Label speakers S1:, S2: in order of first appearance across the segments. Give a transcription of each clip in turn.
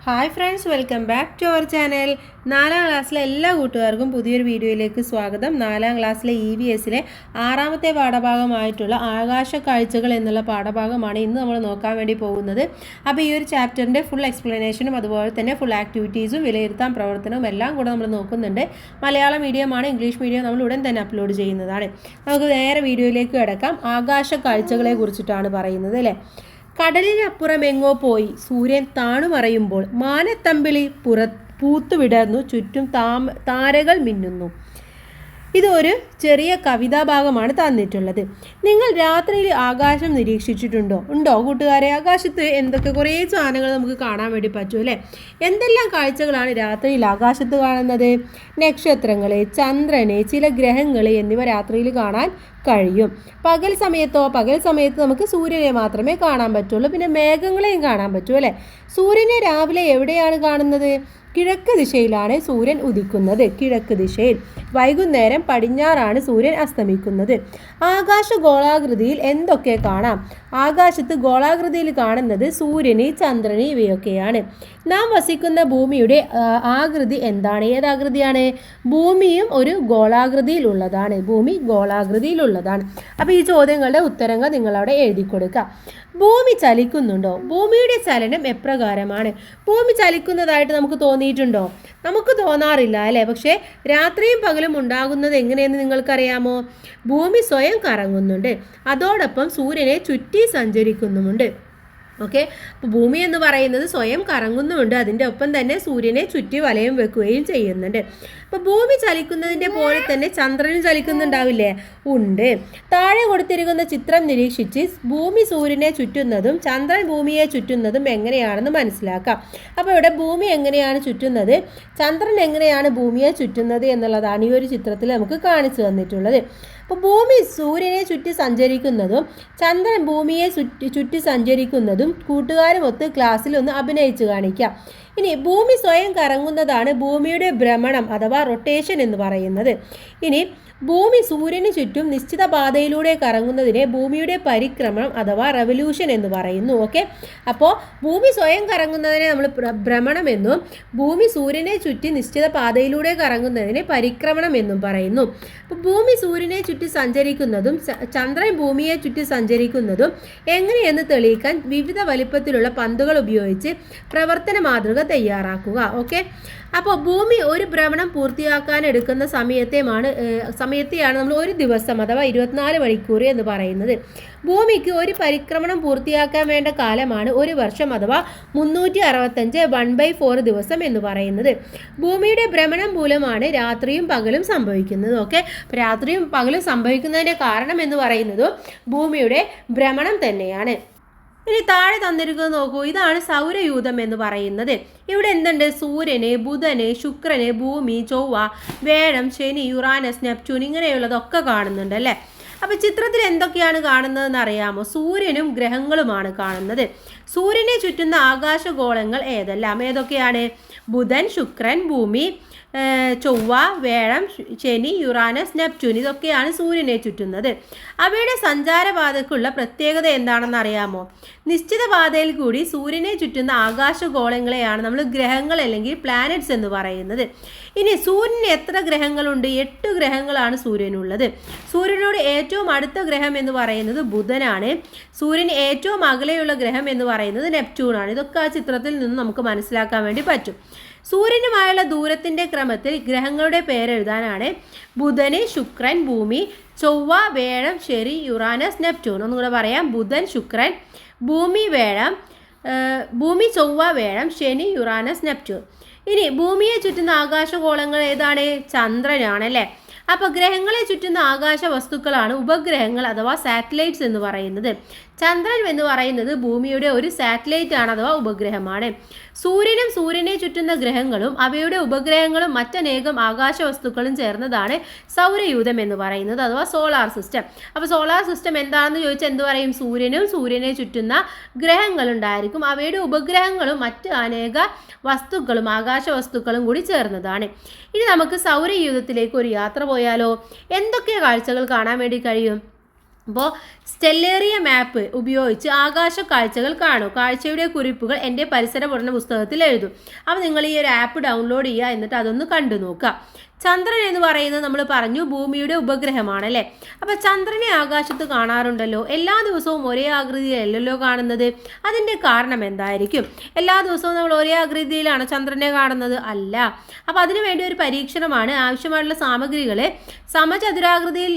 S1: Hi friends, welcome back to our channel. 4ാം ക്ലാസ്സിലെ എല്ലാ കൂട്ടുകാർക്കും പുതിയൊരു വീഡിയോയിലേക്ക് സ്വാഗതം. 4ാം ക്ലാസ്സിലെ EVSലെ 6ാമത്തെ പാഠഭാഗമായിട്ടുള്ള ആകാശ കാഴ്ചകൾ എന്നുള്ള പാഠഭാഗമാണ് ഇന്ന് നമ്മൾ നോക്കാൻ വേണ്ടി പോകുന്നത്. അപ്പോൾ ഈ ഒരു ചാപ്റ്ററിൻ്റെ ഫുൾ എക്സ്പ്ലനേഷനും അതുപോലെ തന്നെ ഫുൾ ആക്ടിവിറ്റീസും വിലയിരുത്താൻ പ്രവർത്തനവും എല്ലാം കൂടെ നമ്മൾ നോക്കുന്നുണ്ട്. മലയാളം മീഡിയമാണ്, ഇംഗ്ലീഷ് മീഡിയം നമ്മൾ ഉടൻ തന്നെ അപ്ലോഡ് ചെയ്യുന്നതാണ്. നമുക്ക് നേരെ വീഡിയോയിലേക്ക് കിടക്കാം. ആകാശ കാഴ്ചകളെ കുറിച്ചിട്ടാണ് പറയുന്നത് അല്ലേ. കടലിനപ്പുറമെങ്ങോ പോയി സൂര്യൻ താണുമറയുമ്പോൾ മാനത്തമ്പിളി പൂത്തുവിടർന്നു, ചുറ്റും താരകൾ മിന്നുന്നു. ഇതൊരു ചെറിയ കവിതാഭാഗമാണ് തന്നിട്ടുള്ളത്. നിങ്ങൾ രാത്രിയിൽ ആകാശം നിരീക്ഷിച്ചിട്ടുണ്ടോ? കൂട്ടുകാരെ, ആകാശത്ത് എന്തൊക്കെ കുറേ സാധനങ്ങൾ നമുക്ക് കാണാൻ വേണ്ടി പറ്റും അല്ലേ. എന്തെല്ലാം കാഴ്ചകളാണ് രാത്രിയിൽ ആകാശത്ത് കാണുന്നത്? നക്ഷത്രങ്ങളെ, ചന്ദ്രനെ, ചില ഗ്രഹങ്ങളെ എന്നിവ രാത്രിയിൽ കാണാൻ കഴിയും. പകൽ സമയത്ത് നമുക്ക് സൂര്യനെ മാത്രമേ കാണാൻ പറ്റുള്ളൂ. പിന്നെ മേഘങ്ങളെയും കാണാൻ പറ്റും അല്ലേ. സൂര്യനെ രാവിലെ എവിടെയാണ് കാണുന്നത്? കിഴക്ക് ദിശയിലാണ് സൂര്യൻ ഉദിക്കുന്നത്. കിഴക്ക് ദിശയിൽ. വൈകുന്നേരം പടിഞ്ഞാറാണ് സൂര്യൻ അസ്തമിക്കുന്നത്. ആകാശ ഗോളാകൃതിയിൽ എന്തൊക്കെ കാണാം? ആകാശത്ത് ഗോളാകൃതിയിൽ കാണുന്നത് സൂര്യന്, ചന്ദ്രന് ഇവയൊക്കെയാണ്. നാം വസിക്കുന്ന ഭൂമിയുടെ ആകൃതി എന്താണ്? ഏതാകൃതിയാണ്? ഭൂമിയും ഒരു ഗോളാകൃതിയിലുള്ളതാണ്. ഭൂമി ഗോളാകൃതിയിലുള്ളതാണ്. അപ്പോൾ ഈ ചോദ്യങ്ങളുടെ ഉത്തരങ്ങൾ നിങ്ങളവിടെ എഴുതി കൊടുക്കുക. ഭൂമി ചലിക്കുന്നുണ്ടോ? ഭൂമിയുടെ ചലനം എപ്രകാരമാണ്? ഭൂമി ചലിക്കുന്നതായിട്ട് നമുക്ക് തോന്നിയിട്ടുണ്ടോ? നമുക്ക് തോന്നാറില്ല അല്ലേ. പക്ഷേ രാത്രിയും പകലും ഉണ്ടാകുന്നത് എങ്ങനെയെന്ന് നിങ്ങൾക്കറിയാമോ? ഭൂമി സ്വയം കറങ്ങുന്നുണ്ട്, അതോടൊപ്പം സൂര്യനെ ചുറ്റി സഞ്ചരിക്കുന്നുമുണ്ട്. ഓക്കെ, അപ്പോൾ ഭൂമി എന്ന് പറയുന്നത് സ്വയം കറങ്ങുന്നുമുണ്ട്, അതിൻ്റെ ഒപ്പം തന്നെ സൂര്യനെ ചുറ്റി വലയം വെക്കുകയും ചെയ്യുന്നുണ്ട്. അപ്പോൾ ഭൂമി ചലിക്കുന്നതിൻ്റെ പോലെ തന്നെ ചന്ദ്രനും ചലിക്കുന്നുണ്ടാവില്ലേ? ഉണ്ട്. താഴെ കൊടുത്തിരിക്കുന്ന ചിത്രം നിരീക്ഷിച്ച് ഭൂമി സൂര്യനെ ചുറ്റുന്നതും ചന്ദ്രൻ ഭൂമിയെ ചുറ്റുന്നതും എങ്ങനെയാണെന്ന് മനസ്സിലാക്കാം. അപ്പോൾ ഇവിടെ ഭൂമി എങ്ങനെയാണ് ചുറ്റുന്നത്, ചന്ദ്രൻ എങ്ങനെയാണ് ഭൂമിയെ ചുറ്റുന്നത് എന്നുള്ളതാണ് ഈ ഒരു ചിത്രത്തിൽ നമുക്ക് കാണിച്ചു തന്നിട്ടുള്ളത്. അപ്പോൾ ഭൂമി സൂര്യനെ ചുറ്റി സഞ്ചരിക്കുന്നതും ചന്ദ്രൻ ഭൂമിയെ ചുറ്റി സഞ്ചരിക്കുന്നതും കൂട്ടുകാരുമൊത്ത് ക്ലാസ്സിൽ ഒന്ന് അഭിനയിച്ച് കാണിക്കാം. ഇനി ഭൂമി സ്വയം കറങ്ങുന്നതാണ് ഭൂമിയുടെ ഭ്രമണം അഥവാ റൊട്ടേഷൻ എന്ന് പറയുന്നത്. ഇനി ഭൂമി സൂര്യന് ചുറ്റും നിശ്ചിത പാതയിലൂടെ കറങ്ങുന്നതിനെ ഭൂമിയുടെ പരിക്രമണം അഥവാ റെവല്യൂഷൻ എന്ന് പറയുന്നു. ഓക്കെ, അപ്പോൾ ഭൂമി സ്വയം കറങ്ങുന്നതിനെ നമ്മൾ ഭ്രമണം എന്നും ഭൂമി സൂര്യനെ ചുറ്റി നിശ്ചിത പാതയിലൂടെ കറങ്ങുന്നതിനെ പരിക്രമണം എന്നും പറയുന്നു. അപ്പോൾ ഭൂമി സൂര്യനെ ചുറ്റി സഞ്ചരിക്കുന്നതും ചന്ദ്രൻ ഭൂമിയെ ചുറ്റി സഞ്ചരിക്കുന്നതും എങ്ങനെയെന്ന് തെളിയിക്കാൻ വിവിധ വലിപ്പത്തിലുള്ള പന്തുകൾ ഉപയോഗിച്ച് പ്രവർത്തന മാതൃക തയ്യാറാക്കുക. ഓക്കെ, അപ്പോൾ ഭൂമി ഒരു ഭ്രമണം പൂർത്തിയാക്കാൻ എടുക്കുന്ന സമയത്തെയാണ് നമ്മൾ ഒരു ദിവസം അഥവാ 24 മണിക്കൂർ എന്ന് പറയുന്നത്. ഭൂമിക്ക് ഒരു പരിക്രമണം പൂർത്തിയാക്കാൻ വേണ്ട കാലമാണ് ഒരു വർഷം അഥവാ 365 1/4 ദിവസം എന്ന് പറയുന്നത്. ഭൂമിയുടെ ഭ്രമണം മൂലമാണ് രാത്രിയും പകലും സംഭവിക്കുന്നത്. ഓക്കെ, രാത്രിയും പകലും സംഭവിക്കുന്നതിൻ്റെ കാരണം എന്ന് പറയുന്നത് ഭൂമിയുടെ ഭ്രമണം തന്നെയാണ്. ഇനി താഴെ തന്നിരിക്കുന്നത് നോക്കൂ, ഇതാണ് സൗരയൂഥം എന്ന് പറയുന്നത്. ഇവിടെ എന്തുണ്ട്? സൂര്യന്, ബുധന്, ശുക്രന്, ഭൂമി, ചൊവ്വ, വ്യാഴം, ശനി, യുറാനസ്, നെപ്റ്റ്യൂൺ ഇങ്ങനെയുള്ളതൊക്കെ കാണുന്നുണ്ട് അല്ലേ. അപ്പോൾ ചിത്രത്തിൽ എന്തൊക്കെയാണ് കാണുന്നതെന്ന് അറിയാമോ? സൂര്യനും ഗ്രഹങ്ങളുമാണ് കാണുന്നത്. സൂര്യനെ ചുറ്റുന്ന ആകാശഗോളങ്ങൾ ഏതൊക്കെയാണ്? ബുധൻ, ശുക്രൻ, ഭൂമി, ചൊവ്വ, വ്യാഴം, ശനി, യുറാനസ്, നെപ്റ്റ്യൂൺ ഇതൊക്കെയാണ് സൂര്യനെ ചുറ്റുന്നത്. അവയുടെ സഞ്ചാരപാതയ്ക്കുള്ള പ്രത്യേകത എന്താണെന്ന് അറിയാമോ? നിശ്ചിത പാതയിൽ കൂടി സൂര്യനെ ചുറ്റുന്ന ആകാശഗോളങ്ങളെയാണ് നമ്മൾ ഗ്രഹങ്ങൾ അല്ലെങ്കിൽ പ്ലാനറ്റ്സ് എന്ന് പറയുന്നത്. ഇനി സൂര്യന് എത്ര ഗ്രഹങ്ങളുണ്ട്? 8 ഗ്രഹങ്ങളാണ് സൂര്യനുള്ളത്. സൂര്യനോട് ഏറ്റവും അടുത്ത ഗ്രഹം എന്ന് പറയുന്നത് ബുധനാണ്. സൂര്യന് ഏറ്റവും അകലെയുള്ള ഗ്രഹം എന്ന് പറയുന്നത് നെപ്റ്റ്യൂൺ ആണ്. ഇതൊക്കെ ആ ചിത്രത്തിൽ നിന്ന് നമുക്ക് മനസ്സിലാക്കാൻ വേണ്ടി പറ്റും. സൂര്യനുമായുള്ള ദൂരത്തിൻ്റെ ക്രമത്തിൽ ഗ്രഹങ്ങളുടെ പേരെഴുതാനാണ് ബുധന്, ശുക്രൻ, ഭൂമി, ചൊവ്വ, വ്യാഴം, ശനി, യുറാനസ്, നെപ്റ്റ്യൂൺ. ഒന്നുകൂടെ പറയാം: ബുധൻ, ശുക്രൻ, ഭൂമി, ചൊവ്വ, വ്യാഴം, ശനി, യുറാനസ്, നെപ്റ്റ്യൂൺ. ഇനി ഭൂമിയെ ചുറ്റുന്ന ആകാശഗോളങ്ങൾ ഏതാണ്? ചന്ദ്രനാണല്ലേ. അപ്പോൾ ഗ്രഹങ്ങളെ ചുറ്റുന്ന ആകാശ വസ്തുക്കളാണ് ഉപഗ്രഹങ്ങൾ അഥവാ സാറ്റലൈറ്റ്സ് എന്ന് പറയുന്നത്. ചന്ദ്രൻ എന്ന് പറയുന്നത് ഭൂമിയുടെ ഒരു സാറ്റലൈറ്റ് ആണ് അഥവാ ഉപഗ്രഹമാണ്. സൂര്യനും സൂര്യനെ ചുറ്റുന്ന ഗ്രഹങ്ങളും അവയുടെ ഉപഗ്രഹങ്ങളും മറ്റനേകം ആകാശ വസ്തുക്കളും ചേർന്നതാണ് സൗരയൂഥം എന്ന് പറയുന്നത് അഥവാ സോളാർ സിസ്റ്റം. അപ്പോൾ സോളാർ സിസ്റ്റം എന്താണെന്ന് ചോദിച്ചാൽ എന്ത് പറയും? സൂര്യനും സൂര്യനെ ചുറ്റുന്ന ഗ്രഹങ്ങളുണ്ടായിരിക്കും, അവയുടെ ഉപഗ്രഹങ്ങളും മറ്റ് അനേക വസ്തുക്കളും ആകാശ വസ്തുക്കളും കൂടി ചേർന്നതാണ്. ഇനി നമുക്ക് സൗരയൂഥത്തിലേക്ക് ഒരു യാത്ര പോയാലോ? എന്തൊക്കെ കാഴ്ചകൾ കാണാൻ വേണ്ടി കഴിയും? അപ്പോൾ സ്റ്റെല്ലേറിയ മാപ്പ് ഉപയോഗിച്ച് ആകാശ കാഴ്ചകൾ കാണൂ. കാഴ്ചയുടെ കുറിപ്പുകൾ എൻ്റെ പരിസര പഠന പുസ്തകത്തിൽ എഴുതും. അപ്പോൾ നിങ്ങൾ ഈ ഒരു ആപ്പ് ഡൗൺലോഡ് ചെയ്യുക, എന്നിട്ട് അതൊന്ന് കണ്ടു നോക്കുക. ചന്ദ്രൻ എന്ന് പറയുന്നത് നമ്മൾ പറഞ്ഞു ഭൂമിയുടെ ഉപഗ്രഹമാണ് അല്ലേ. അപ്പോൾ ചന്ദ്രനെ ആകാശത്ത് കാണാറുണ്ടല്ലോ. എല്ലാ ദിവസവും ഒരേ ആകൃതിയിലല്ലല്ലോ കാണുന്നത്. അതിൻ്റെ കാരണം എന്തായിരിക്കും? എല്ലാ ദിവസവും നമ്മൾ ഒരേ ആകൃതിയിലാണ് ചന്ദ്രനെ കാണുന്നത്? അല്ല. അപ്പോൾ അതിനു വേണ്ടി ഒരു പരീക്ഷണമാണ്. ആവശ്യമായിട്ടുള്ള സാമഗ്രികൾ സമചതുരാകൃതിയിൽ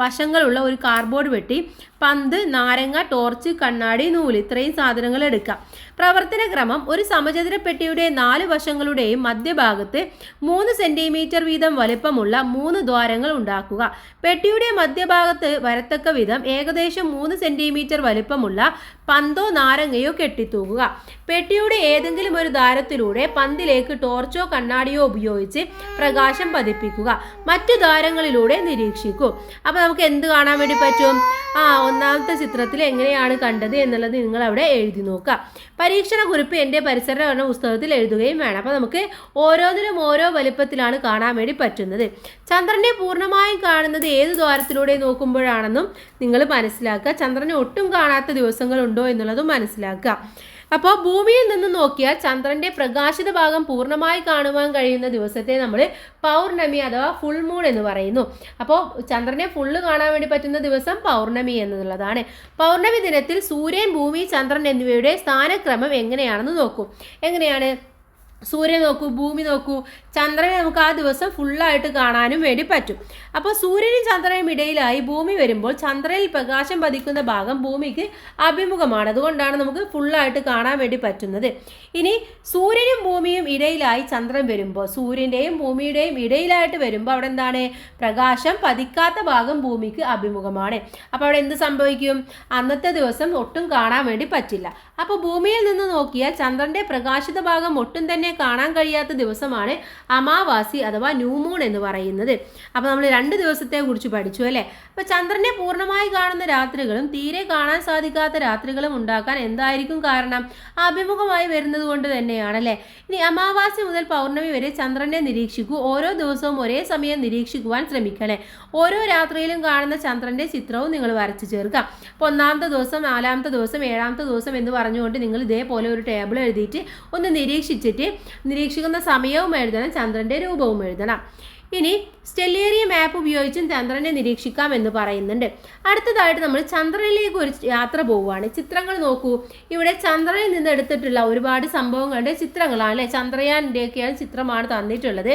S1: വശങ്ങളുള്ള ഒരു കാർഡ്ബോർഡ് പെട്ടി, പന്ത്, നാരങ്ങ, ടോർച്ച്, കണ്ണാടി, നൂല്, ഇത്രയും സാധനങ്ങൾ എടുക്കാം. പ്രവർത്തന ക്രമം: ഒരു സമചതുര പെട്ടിയുടെ 4 വശങ്ങളുടെയും മധ്യഭാഗത്ത് 3 സെന്റിമീറ്റർ വീതം വലിപ്പമുള്ള 3 ദ്വാരങ്ങൾ ഉണ്ടാക്കുക. പെട്ടിയുടെ മധ്യഭാഗത്ത് വരത്തക്ക വിധം ഏകദേശം 3 സെന്റിമീറ്റർ വലിപ്പമുള്ള പന്തോ നാരങ്ങയോ കെട്ടിത്തൂക്കുക. പെട്ടിയുടെ ഏതെങ്കിലും ഒരു ദ്വാരത്തിലൂടെ പന്തിലേക്ക് ടോർച്ചോ കണ്ണാടിയോ ഉപയോഗിച്ച് പ്രകാശം പതിപ്പിക്കുക. മറ്റു ദ്വാരങ്ങളിലൂടെ നിരീക്ഷിക്കൂ. അപ്പോൾ നമുക്ക് എന്ത് കാണാൻ വേണ്ടി പറ്റും? ഒന്നാമത്തെ ചിത്രത്തിൽ എങ്ങനെയാണ് കണ്ടത് എന്നുള്ളത് നിങ്ങൾ അവിടെ എഴുതി നോക്കുക. പരീക്ഷണ കുറിപ്പ് എൻ്റെ പരിസര പഠന പുസ്തകത്തിൽ എഴുതുകയും വേണം. അപ്പോൾ നമുക്ക് ഓരോന്നിനും ഓരോ വലിപ്പത്തിലാണ് കാണാൻ വേണ്ടി പറ്റുന്നത്. ചന്ദ്രനെ പൂർണ്ണമായും കാണുന്നത് ഏത് ദ്വാരത്തിലൂടെ നോക്കുമ്പോഴാണെന്നും നിങ്ങൾ മനസ്സിലാക്കുക. ചന്ദ്രനെ ഒട്ടും കാണാത്ത ദിവസങ്ങളുണ്ടോ എന്നുള്ളതും മനസ്സിലാക്കുക. അപ്പോൾ ഭൂമിയിൽ നിന്ന് നോക്കിയാൽ ചന്ദ്രന്റെ പ്രകാശിത ഭാഗം പൂർണ്ണമായി കാണുവാൻ കഴിയുന്ന ദിവസത്തെ നമ്മൾ പൗർണമി അഥവാ ഫുൾ മൂൺ എന്ന് പറയുന്നു. അപ്പോൾ ചന്ദ്രനെ ഫുള്ള് കാണാൻ വേണ്ടി പറ്റുന്ന ദിവസം പൗർണമി എന്നുള്ളതാണ്. പൗർണമി ദിനത്തിൽ സൂര്യൻ, ഭൂമി, ചന്ദ്രൻ എന്നിവയുടെ സ്ഥാനക്രമം എങ്ങനെയാണെന്ന് നോക്കൂ. എങ്ങനെയാണ്? സൂര്യൻ നോക്കൂ, ഭൂമി നോക്കൂ, ചന്ദ്രനെ നമുക്ക് ആ ദിവസം ഫുള്ളായിട്ട് കാണാനും വേണ്ടി പറ്റും. അപ്പോൾ സൂര്യനും ചന്ദ്രനും ഇടയിലായി ഭൂമി വരുമ്പോൾ ചന്ദ്രനിൽ പ്രകാശം പതിക്കുന്ന ഭാഗം ഭൂമിക്ക് അഭിമുഖമാണ്. അതുകൊണ്ടാണ് നമുക്ക് ഫുള്ളായിട്ട് കാണാൻ വേണ്ടി പറ്റുന്നത്. ഇനി സൂര്യനും ഭൂമിയും ഇടയിലായി ചന്ദ്രൻ വരുമ്പോൾ, സൂര്യൻ്റെയും ഭൂമിയുടെയും ഇടയിലായിട്ട് വരുമ്പോൾ അവിടെ എന്താണ്? പ്രകാശം പതിക്കാത്ത ഭാഗം ഭൂമിക്ക് അഭിമുഖമാണ്. അപ്പോൾ അവിടെ എന്ത് സംഭവിക്കും? അന്നത്തെ ദിവസം ഒട്ടും കാണാൻ വേണ്ടി പറ്റില്ല. അപ്പോൾ ഭൂമിയിൽ നിന്ന് നോക്കിയാൽ ചന്ദ്രന്റെ പ്രകാശിത ഭാഗം ഒട്ടും തന്നെ കാണാൻ കഴിയാത്ത ദിവസമാണ് അമാവാസി അഥവാ ന്യൂ മൂൺ എന്ന് പറയുന്നത്. അപ്പോൾ നമ്മൾ 2 ദിവസത്തെ കുറിച്ച് പഠിച്ചു അല്ലേ. അപ്പോൾ ചന്ദ്രനെ പൂർണ്ണമായി കാണുന്ന രാത്രികളും തീരെ കാണാൻ സാധിക്കാത്ത രാത്രികളും ഉണ്ടാക്കാൻ എന്തായിരിക്കും കാരണം? അഭിമുഖമായി വരുന്നത് കൊണ്ട് തന്നെയാണല്ലേ. ഇനി അമാവാസി മുതൽ പൗർണമി വരെ ചന്ദ്രനെ നിരീക്ഷിക്കൂ. ഓരോ ദിവസവും ഒരേ സമയം നിരീക്ഷിക്കുവാൻ ശ്രമിക്കണേ. ഓരോ രാത്രിയിലും കാണുന്ന ചന്ദ്രന്റെ ചിത്രവും നിങ്ങൾ വരച്ചു ചേർക്കാം. അപ്പോൾ 1-ാമത്തെ ദിവസം, 4-ാമത്തെ ദിവസം, 7-ാമത്തെ ദിവസം എന്ന് പറഞ്ഞുകൊണ്ട് നിങ്ങൾ ഇതേപോലെ ഒരു ടേബിൾ എഴുതിയിട്ട് ഒന്ന് നിരീക്ഷിച്ചിട്ട് നിരീക്ഷിക്കുന്ന സമയവും എഴുതണം, ചന്ദ്രന്റെ രൂപവും എഴുതണം. ഇനി സ്റ്റെല്ലേറിയ മാപ്പ് ഉപയോഗിച്ചും ചന്ദ്രനെ നിരീക്ഷിക്കാം എന്ന് പറയുന്നുണ്ട്. അടുത്തതായിട്ട് നമ്മൾ ചന്ദ്രനിലേക്ക് ഒരു യാത്ര പോവുകയാണ്. ചിത്രങ്ങൾ നോക്കൂ. ഇവിടെ ചന്ദ്രനിൽ നിന്ന് എടുത്തിട്ടുള്ള ഒരുപാട് സംഭവങ്ങളുടെ ചിത്രങ്ങളാണ് അല്ലേ. ചന്ദ്രയാൻ്റെയൊക്കെയാണ് ചിത്രമാണ് തന്നിട്ടുള്ളത്.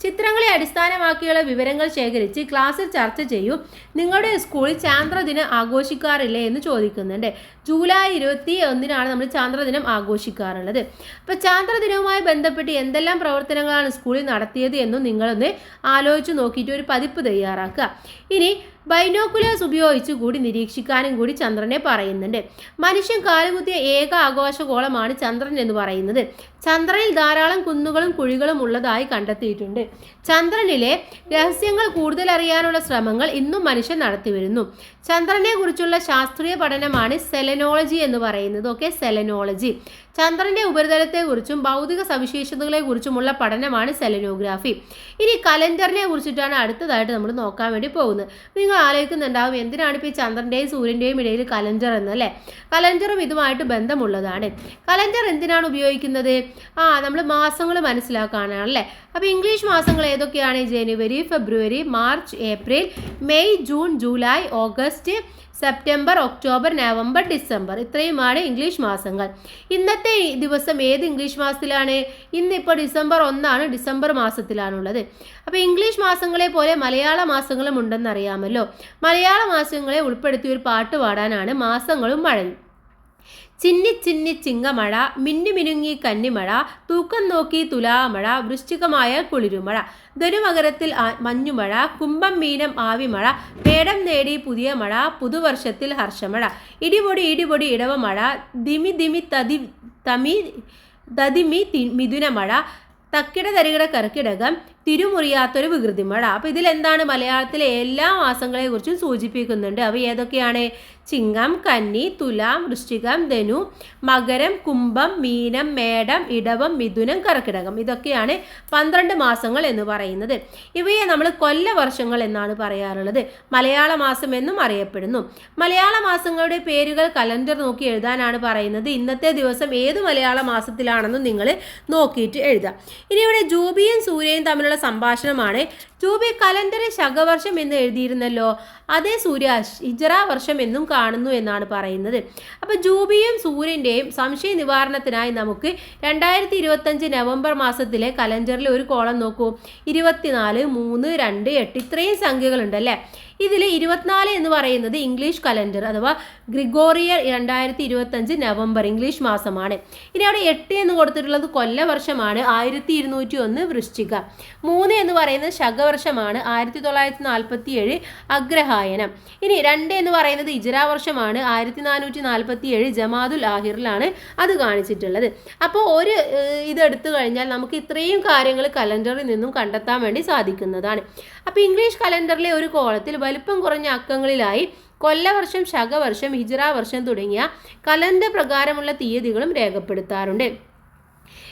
S1: ചിത്രങ്ങളെ അടിസ്ഥാനമാക്കിയുള്ള വിവരങ്ങൾ ശേഖരിച്ച് ക്ലാസ്സിൽ ചർച്ച ചെയ്യൂ. നിങ്ങളുടെ സ്കൂളിൽ ചാന്ദ്രദിനം ആഘോഷിക്കാറില്ലേ എന്ന് ചോദിക്കുന്നുണ്ട്. ജൂലൈ 21-നാണ് നമ്മൾ ചാന്ദ്രദിനം ആഘോഷിക്കാറുള്ളത്. അപ്പോൾ ചാന്ദ്രദിനവുമായി ബന്ധപ്പെട്ട് എന്തെല്ലാം പ്രവർത്തനങ്ങളാണ് സ്കൂളിൽ നടത്തിയത് എന്നും നിങ്ങളൊന്ന് ആലോചിച്ച് നോക്കിയിട്ട് ഒരു പതിപ്പ് തയ്യാറാക്കുക. ഇനി ബൈനോക്കുലേഴ്സ് ഉപയോഗിച്ച് കൂടി നിരീക്ഷിക്കാനും കൂടി ചന്ദ്രനെ പറയുന്നുണ്ട്. മനുഷ്യൻ കാലുകുത്തിയ ഏക ആകാശഗോളമാണ് ചന്ദ്രൻ എന്ന് പറയുന്നത്. ചന്ദ്രനിൽ ധാരാളം കുന്നുകളും കുഴികളും ഉള്ളതായി കണ്ടെത്തിയിട്ടുണ്ട്. ചന്ദ്രനിലെ രഹസ്യങ്ങൾ കൂടുതൽ അറിയാനുള്ള ശ്രമങ്ങൾ ഇന്നും മനുഷ്യൻ നടത്തിവരുന്നു. ചന്ദ്രനെ കുറിച്ചുള്ള ശാസ്ത്രീയ പഠനമാണ് സെലനോളജി എന്ന് പറയുന്നത്. സെലനോളജി. ചന്ദ്രന്റെ ഉപരിതലത്തെക്കുറിച്ചും ഭൗതിക സവിശേഷതകളെക്കുറിച്ചുമുള്ള പഠനമാണ് സെലനോഗ്രാഫി. ഇനി കലണ്ടറിനെ കുറിച്ചിട്ടാണ് അടുത്തതായിട്ട് നമ്മൾ നോക്കാൻ വേണ്ടി പോകുന്നത്. നിങ്ങൾ ആലോചിക്കുന്നുണ്ടാവും എന്തിനാണ് ഇപ്പോൾ ഈ ചന്ദ്രൻ്റെയും സൂര്യൻ്റെയും ഇടയിൽ കലണ്ടർ എന്നല്ലേ. കലണ്ടറും ഇതുമായിട്ട് ബന്ധമുള്ളതാണ്. കലണ്ടർ എന്തിനാണ് ഉപയോഗിക്കുന്നത്? നമ്മൾ മാസങ്ങൾ മനസ്സിലാക്കാനാണല്ലേ. അപ്പോൾ ഇംഗ്ലീഷ് മാസങ്ങൾ ഏതൊക്കെയാണ്? ജനുവരി, ഫെബ്രുവരി, March, April, May, June, July, August, September, October, November, December. ഇത്രയുമാണ് ഇംഗ്ലീഷ് മാസങ്ങൾ. ഇന്നത്തെ ദിവസം ഏത് ഇംഗ്ലീഷ് മാസത്തിലാണ്? ഇന്നിപ്പോൾ ഡിസംബർ 1 ഡിസംബർ മാസത്തിലാണുള്ളത്. അപ്പോൾ ഇംഗ്ലീഷ് മാസങ്ങളെ പോലെ മലയാള മാസങ്ങളും ഉണ്ടെന്നറിയാമല്ലോ. മലയാള മാസങ്ങളെ ഉൾപ്പെടുത്തിയ ഒരു പാട്ട് പാടാനാണ് മാസങ്ങളും മഴയും. ചിന്നി ചിന്നി ചിങ്ങമഴ, മിന്നി മിനുങ്ങി കന്നിമഴ, തൂക്കം നോക്കി തുലാമഴ, വൃശ്ചികമായ കുളിരുമഴ, ധനുമകരത്തിൽ മഞ്ഞുമഴ, കുംഭം മീനം ആവിമഴ, മേടം നേടി പുതിയ മഴ, പുതുവർഷത്തിൽ ഹർഷമഴ, ഇടിപൊടി ഇടിപൊടി ഇടവമഴ, ദിമി ദിമി ദതിമി മിഥുനമഴ, തക്കിട തരികിട കർക്കിടകം, തിരുമുറിയാത്തൊരു വികൃതി മഴ. അപ്പോൾ ഇതിലെന്താണ്? മലയാളത്തിലെ എല്ലാ മാസങ്ങളെ കുറിച്ചും സൂചിപ്പിക്കുന്നുണ്ട്. അവ ഏതൊക്കെയാണ്? ചിങ്ങം, കന്നി, തുലാം, വൃശ്ചികം, ധനു, മകരം, കുംഭം, മീനം, മേടം, ഇടവം, മിഥുനം, കർക്കിടകം. ഇതൊക്കെയാണ് 12 മാസങ്ങൾ എന്ന് പറയുന്നത്. ഇവയെ നമ്മൾ കൊല്ലവർഷങ്ങൾ എന്നാണ് പറയാറുള്ളത്. മലയാള മാസം എന്നും അറിയപ്പെടുന്നു. മലയാള മാസങ്ങളുടെ പേരുകൾ കലണ്ടർ നോക്കി എഴുതാനാണ് പറയുന്നത്. ഇന്നത്തെ ദിവസം ഏത് മലയാള മാസത്തിലാണെന്നും നിങ്ങൾ നോക്കിയിട്ട് എഴുതാം. ഇനി ഇവിടെ ജൂബിയും സൂര്യയും തമ്മിലുള്ള സംഭാഷണമാണ്. ജൂബി, കലണ്ടറിൽ ശകവർഷം എന്ന് എഴുതിയിരുന്നല്ലോ, അതേ സൂര്യ ഹിജറ വർഷം എന്നും കാണുന്നു എന്നാണ് പറയുന്നത്. അപ്പോൾ ജൂബിയും സൂര്യൻ്റെയും സംശയ നിവാരണത്തിനായി നമുക്ക് 2025 നവംബർ മാസത്തിലെ കലണ്ടറിൽ ഒരു കോളം നോക്കൂ. 24, 3, 2, 8 ഇത്രയും സംഖ്യകളുണ്ടല്ലേ. ഇതിൽ 24 എന്ന് പറയുന്നത് ഇംഗ്ലീഷ് കലണ്ടർ അഥവാ ഗ്രിഗോറിയൻ 2025 നവംബർ ഇംഗ്ലീഷ് മാസമാണ്. ഇനി അവിടെ 8 എന്ന് കൊടുത്തിട്ടുള്ളത് കൊല്ലവർഷമാണ്, 1201 വൃശ്ചിക. 3 എന്ന് പറയുന്നത് ശകവർഷമാണ്, 1947 അഗ്രഹായനം. ഇനി 2 എന്ന് പറയുന്നത് ഹിജ്റ വർഷമാണ്, 1447 ജമാദുൽ ആഹിറിലാണ് അത് കാണിച്ചിട്ടുള്ളത്. അപ്പോൾ ഒരു ഇതെടുത്തു കഴിഞ്ഞാൽ നമുക്ക് ഇത്രയും കാര്യങ്ങൾ കലണ്ടറിൽ നിന്നും കണ്ടെത്താൻ വേണ്ടി സാധിക്കുന്നതാണ്. അപ്പോൾ ഇംഗ്ലീഷ് കലണ്ടറിലെ ഒരു കോളത്തിൽ വലിപ്പം കുറഞ്ഞ അക്കങ്ങളിലായി കൊല്ലവർഷം, ശകവർഷം, ഹിജ്റ വർഷം തുടങ്ങിയ കലണ്ടർ പ്രകാരമുള്ള തീയതികളും രേഖപ്പെടുത്താറുണ്ട്.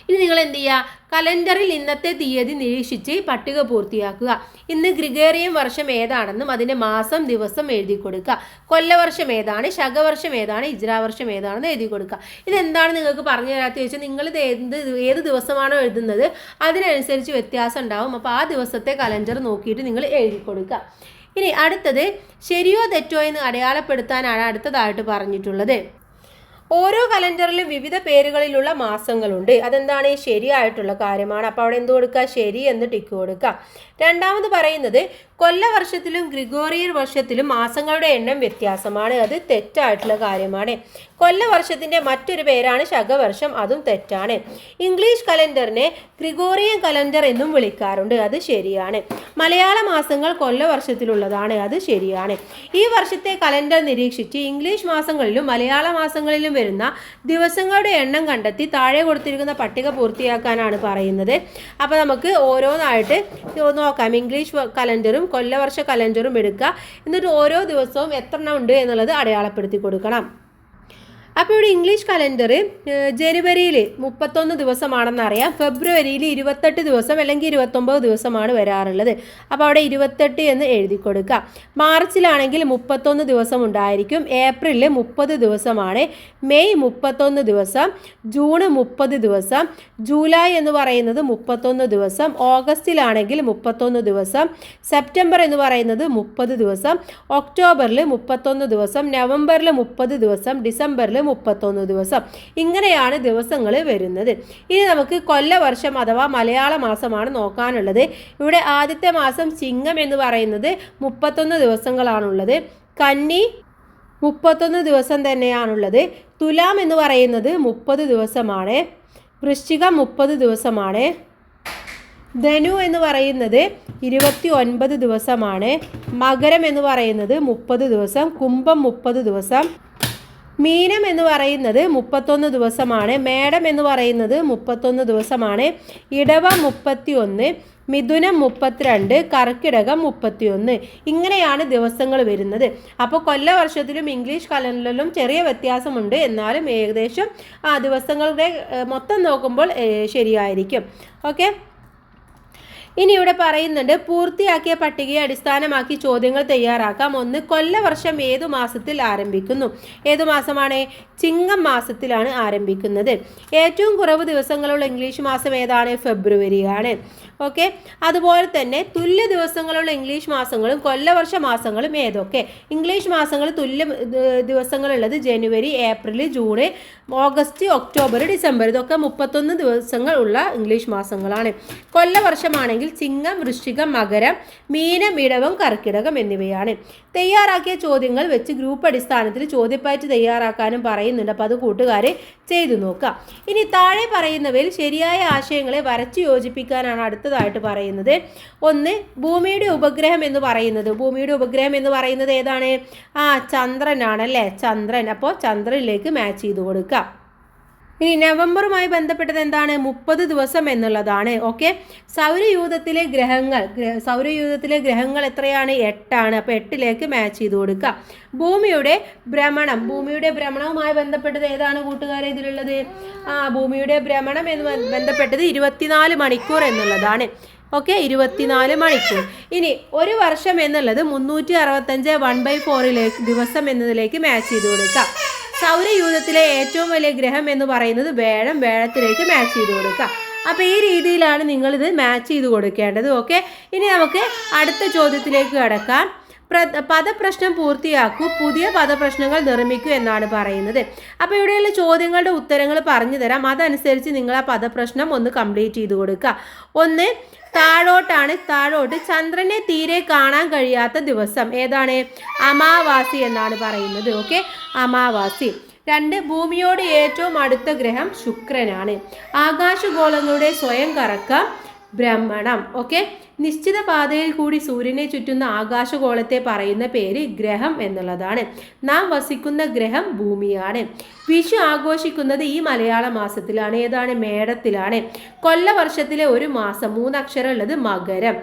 S1: ഇനി നിങ്ങൾ എന്ത് ചെയ്യുക, കലണ്ടറിൽ ഇന്നത്തെ തീയതി നിരീക്ഷിച്ച് പട്ടിക പൂർത്തിയാക്കുക. ഇന്ന് ഗ്രിഗോറിയൻ വർഷം ഏതാണെന്നും അതിൻ്റെ മാസം ദിവസം എഴുതി കൊടുക്കുക. കൊല്ലവർഷം ഏതാണ്, ശകവർഷം ഏതാണ്, ഹിജ്റ വർഷം ഏതാണെന്ന് എഴുതി കൊടുക്കുക. ഇതെന്താണ് നിങ്ങൾക്ക് പറഞ്ഞു തരാത്ത ചോദിച്ചാൽ നിങ്ങൾ ഏത് ദിവസമാണോ എഴുതുന്നത് അതിനനുസരിച്ച് വ്യത്യാസം ഉണ്ടാവും. അപ്പോൾ ആ ദിവസത്തെ കലണ്ടർ നോക്കിയിട്ട് നിങ്ങൾ എഴുതി കൊടുക്കുക. ഇനി അടുത്തത് ശരിയോ തെറ്റോ എന്ന് അടയാളപ്പെടുത്താനാണ് അടുത്തതായിട്ട് പറഞ്ഞിട്ടുള്ളത്. ഓരോ കലണ്ടറിലും വിവിധ പേരുകളിലുള്ള മാസങ്ങളുണ്ട്. അതെന്താണ്, ശരിയായിട്ടുള്ള കാര്യമാണ്. അപ്പോൾ അവിടെ എന്ത് കൊടുക്കുക, ശരി എന്ന് ടിക്ക് കൊടുക്കുക. രണ്ടാമത് പറയുന്നത് കൊല്ലവർഷത്തിലും ഗ്രിഗോറിയൻ വർഷത്തിലും മാസങ്ങളുടെ എണ്ണം വ്യത്യാസമാണ്. അത് തെറ്റായിട്ടുള്ള കാര്യമാണ്. കൊല്ലവർഷത്തിൻ്റെ മറ്റൊരു പേരാണ് ശകവർഷം, അതും തെറ്റാണ്. ഇംഗ്ലീഷ് കലണ്ടറിനെ ഗ്രിഗോറിയൻ കലണ്ടർ എന്നും വിളിക്കാറുണ്ട്, അത് ശരിയാണ്. മലയാള മാസങ്ങൾ കൊല്ലവർഷത്തിലുള്ളതാണ്, അത് ശരിയാണ്. ഈ വർഷത്തെ കലണ്ടർ നിരീക്ഷിച്ച് ഇംഗ്ലീഷ് മാസങ്ങളിലും മലയാള മാസങ്ങളിലും വരുന്ന ദിവസങ്ങളുടെ എണ്ണം കണ്ടെത്തി താഴെ കൊടുത്തിരിക്കുന്ന പട്ടിക പൂർത്തിയാക്കാനാണ് പറയുന്നത്. അപ്പോൾ നമുക്ക് ഓരോന്നായിട്ട് നോക്കാം. ഇംഗ്ലീഷ് കലണ്ടറും കൊല്ലവർഷ കലണ്ടറും എടുക്കുക. എന്നിട്ട് ഓരോ ദിവസവും എത്ര എണ്ണം ഉണ്ട് എന്നുള്ളത് അടയാളപ്പെടുത്തി കൊടുക്കണം. അപ്പോൾ ഇവിടെ ഇംഗ്ലീഷ് കലണ്ടർ ജനുവരിയിൽ 31 ദിവസമാണെന്നറിയാം. ഫെബ്രുവരിയിൽ 28 ദിവസം അല്ലെങ്കിൽ 29 ദിവസമാണ് വരാറുള്ളത്. അപ്പോൾ അവിടെ 28 എന്ന് എഴുതി കൊടുക്കുക. മാർച്ചിലാണെങ്കിൽ 31 ദിവസം ഉണ്ടായിരിക്കും. ഏപ്രിലിൽ 30 ദിവസമാണ്. മെയ് 31 ദിവസം, ജൂൺ 30 ദിവസം, ജൂലൈ എന്ന് പറയുന്നത് 31 ദിവസം, ഓഗസ്റ്റിലാണെങ്കിൽ 31 ദിവസം, സെപ്റ്റംബർ എന്ന് പറയുന്നത് 30 ദിവസം, ഒക്ടോബറിൽ 31 ദിവസം, നവംബറിൽ 30 ദിവസം, ഡിസംബറിൽ 31 ദിവസം. ഇങ്ങനെയാണ് ദിവസങ്ങൾ വരുന്നത്. ഇനി നമുക്ക് കൊല്ലവർഷം അഥവാ മലയാള മാസമാണ് നോക്കാനുള്ളത്. ഇവിടെ ആദ്യത്തെ മാസം ചിങ്ങം എന്ന് പറയുന്നത് 31 ദിവസങ്ങളാണുള്ളത്. കന്നി 31 ദിവസം തന്നെയാണുള്ളത്. തുലാം എന്ന് പറയുന്നത് 30 ദിവസമാണ്. വൃശ്ചികം 30 ദിവസമാണ്. ധനു എന്ന് പറയുന്നത് 29 ദിവസമാണ്. മകരം എന്ന് പറയുന്നത് 30 ദിവസം. കുംഭം 30 ദിവസം. മീനം എന്ന് പറയുന്നത് 31 ദിവസമാണ്. മേടം എന്ന് പറയുന്നത് 31 ദിവസമാണ്. ഇടവം 31, മിഥുനം 32, കർക്കിടകം 31. ഇങ്ങനെയാണ് ദിവസങ്ങൾ വരുന്നത്. അപ്പോൾ കൊല്ലവർഷത്തിലും ഇംഗ്ലീഷ് കലണ്ടറിലും ചെറിയ വ്യത്യാസമുണ്ട്. എന്നാലും ഏകദേശം ദിവസങ്ങളുടെ മൊത്തം നോക്കുമ്പോൾ ശരിയായിരിക്കും. ഓക്കെ. ഇനി ഇവിടെ പറയുന്നുണ്ട് പൂർത്തിയാക്കിയ പട്ടികയെ അടിസ്ഥാനമാക്കി ചോദ്യങ്ങൾ തയ്യാറാക്കാം. 1. കൊല്ലവർഷം ഏതു മാസത്തിൽ ആരംഭിക്കുന്നു? ഏതു മാസമാണ്? ചിങ്ങം മാസത്തിലാണ് ആരംഭിക്കുന്നത്. ഏറ്റവും കുറവ് ദിവസങ്ങളുള്ള ഇംഗ്ലീഷ് മാസം ഏതാണ്? ഫെബ്രുവരിയാണ്. ഓക്കെ. അതുപോലെ തന്നെ തുല്യ ദിവസങ്ങളുള്ള ഇംഗ്ലീഷ് മാസങ്ങളും കൊല്ലവർഷ മാസങ്ങളും ഏതൊക്കെ? ഇംഗ്ലീഷ് മാസങ്ങൾ തുല്യ ദിവസങ്ങളുള്ളത് ജനുവരി, April, June, August, October, December. ഇതൊക്കെ 31 ദിവസങ്ങൾ ഉള്ള ഇംഗ്ലീഷ് മാസങ്ങളാണ്. കൊല്ലവർഷമാണെങ്കിൽ ചിങ്ങം, വൃശ്ചികം, മകരം, മീനം, ഇടവം, കർക്കിടകം എന്നിവയാണ്. തയ്യാറാക്കിയ ചോദ്യങ്ങൾ വെച്ച് ഗ്രൂപ്പ് അടിസ്ഥാനത്തിൽ ചോദ്യപ്പാറ്റ് തയ്യാറാക്കാനും പറയുന്നുണ്ട്. അപ്പോൾ അത് കൂട്ടുകാരെ ചെയ്തു നോക്കാം. ഇനി താഴെ പറയുന്നവയിൽ ശരിയായ ആശയങ്ങളെ വരച്ചു യോജിപ്പിക്കാനാണ് അടുത്തതായിട്ട് പറയുന്നത്. 1. ഭൂമിയുടെ ഉപഗ്രഹം എന്ന് പറയുന്നത്. ഭൂമിയുടെ ഉപഗ്രഹം എന്ന് പറയുന്നത് ഏതാണ്? ചന്ദ്രനാണല്ലേ, ചന്ദ്രൻ. അപ്പോൾ ചന്ദ്രനിലേക്ക് മാച്ച് ചെയ്ത് കൊടുക്കാം. ഇനി നവംബറുമായി ബന്ധപ്പെട്ടത് എന്താണ്? 30 ദിവസം എന്നുള്ളതാണ്. ഓക്കെ, സൗരയൂഥത്തിലെ ഗ്രഹങ്ങൾ എത്രയാണ്? 8 അപ്പോൾ 8ലേക്ക് മാച്ച് ചെയ്ത് കൊടുക്കുക. ഭൂമിയുടെ ഭ്രമണവുമായി ബന്ധപ്പെട്ടത് ഏതാണ് കൂട്ടുകാരെ ഇതിലുള്ളത്? ഭൂമിയുടെ ഭ്രമണം എന്ന് ബന്ധപ്പെട്ടത് 24 മണിക്കൂർ എന്നുള്ളതാണ്. ഓക്കെ, 24 മണിക്കൂർ. ഇനി ഒരു വർഷം എന്നുള്ളത് 365 1/4 ദിവസം എന്നതിലേക്ക് മാച്ച് ചെയ്ത് കൊടുക്കുക. സൗരയൂഥത്തിലെ ഏറ്റവും വലിയ ഗ്രഹം എന്ന് പറയുന്നത് വ്യാഴത്തിലേക്ക് മാച്ച് ചെയ്ത് കൊടുക്കുക. അപ്പോൾ ഈ രീതിയിലാണ് നിങ്ങളിത് മാച്ച് ചെയ്ത് കൊടുക്കേണ്ടത്. ഓക്കെ, ഇനി നമുക്ക് അടുത്ത ചോദ്യത്തിലേക്ക് കടക്കാം. പദപ്രശ്നം പൂർത്തിയാക്കൂ, പുതിയ പദപ്രശ്നങ്ങൾ നിർമ്മിക്കൂ എന്നാണ് പറയുന്നത്. അപ്പോൾ ഇവിടെയുള്ള ചോദ്യങ്ങളുടെ ഉത്തരങ്ങൾ പറഞ്ഞു തരാം. അതനുസരിച്ച് നിങ്ങൾ ആ പദപ്രശ്നം ഒന്ന് കംപ്ലീറ്റ് ചെയ്ത് കൊടുക്കുക. ഒന്ന്, താഴോട്ട് ചന്ദ്രനെ തീരെ കാണാൻ കഴിയാത്ത ദിവസം ഏതാണ്? അമാവാസി എന്നാണ് പറയുന്നത്. ഓക്കെ, അമാവാസി. 2, ഭൂമിയോട് ഏറ്റവും അടുത്ത ഗ്രഹം ശുക്രനാണ്. ആകാശഗോളങ്ങളുടെ സ്വയം കറക്കം ഭ്രമണം. ഓക്കെ, നിശ്ചിത പാതയിൽ കൂടി സൂര്യനെ ചുറ്റുന്ന ആകാശഗോളത്തെ പറയുന്ന പേര് ഗ്രഹം എന്നുള്ളതാണ്. നാം വസിക്കുന്ന ഗ്രഹം ഭൂമിയാണ്. വിഷു ആഘോഷിക്കുന്നത് ഈ മലയാള മാസത്തിലാണ്. ഏതാണ്? മേടത്തിലാണ്. കൊല്ലവർഷത്തിലെ ഒരു മാസം 3 അക്ഷരമുള്ളത് മകരം.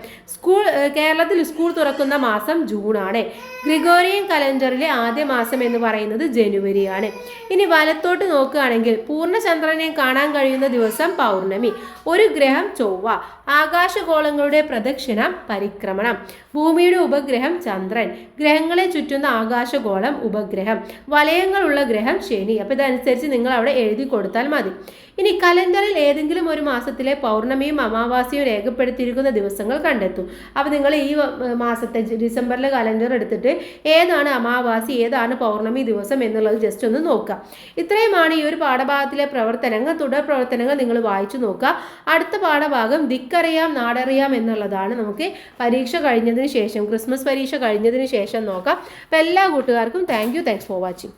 S1: കേരളത്തിൽ സ്കൂൾ തുറക്കുന്ന മാസം ജൂണാണ്. ഗ്രിഗോറിയൻ കലണ്ടറിലെ ആദ്യ മാസം എന്ന് പറയുന്നത് ജനുവരിയാണ്. ഇനി വലത്തോട്ട് നോക്കുകയാണെങ്കിൽ പൂർണ്ണചന്ദ്രനെ കാണാൻ കഴിയുന്ന ദിവസം പൗർണമി. ഒരു ഗ്രഹം ചൊവ്വ. ആകാശഗോളങ്ങളുടെ പ്രദക്ഷിണം പരിക്രമണം. ഭൂമിയുടെ ഉപഗ്രഹം ചന്ദ്രൻ. ഗ്രഹങ്ങളെ ചുറ്റുന്ന ആകാശഗോളം ഉപഗ്രഹം. വലയങ്ങളുള്ള ഗ്രഹം ശനി. അപ്പോൾ ഇതനുസരിച്ച് നിങ്ങൾ അവിടെ എഴുതി കൊടുത്താൽ മതി. ഇനി കലണ്ടറിൽ ഏതെങ്കിലും ഒരു മാസത്തിലെ പൗർണമിയും അമാവാസിയും രേഖപ്പെടുത്തിയിരിക്കുന്ന ദിവസങ്ങൾ കണ്ടെത്തും. അപ്പോൾ നിങ്ങൾ ഈ മാസത്തെ ഡിസംബറിലെ കലണ്ടർ എടുത്തിട്ട് ഏതാണ് അമാവാസി ഏതാണ് പൗർണമി ദിവസം എന്നുള്ളത് ജസ്റ്റ് ഒന്ന് നോക്കുക. ഇത്രയുമാണ് ഈ ഒരു പാഠഭാഗത്തിലെ പ്രവർത്തനങ്ങൾ. തുടർ പ്രവർത്തനങ്ങൾ നിങ്ങൾ വായിച്ചു നോക്കുക. അടുത്ത പാഠഭാഗം ദിക്കറിയാം നാടറിയാം എന്നുള്ളതാണ്. നമുക്ക് പരീക്ഷ കഴിഞ്ഞതിന് ശേഷം, ക്രിസ്മസ് പരീക്ഷ കഴിഞ്ഞതിന് ശേഷം നോക്കാം. അപ്പോൾ എല്ലാ കൂട്ടുകാർക്കും താങ്ക്സ് ഫോർ വാച്ചിങ്.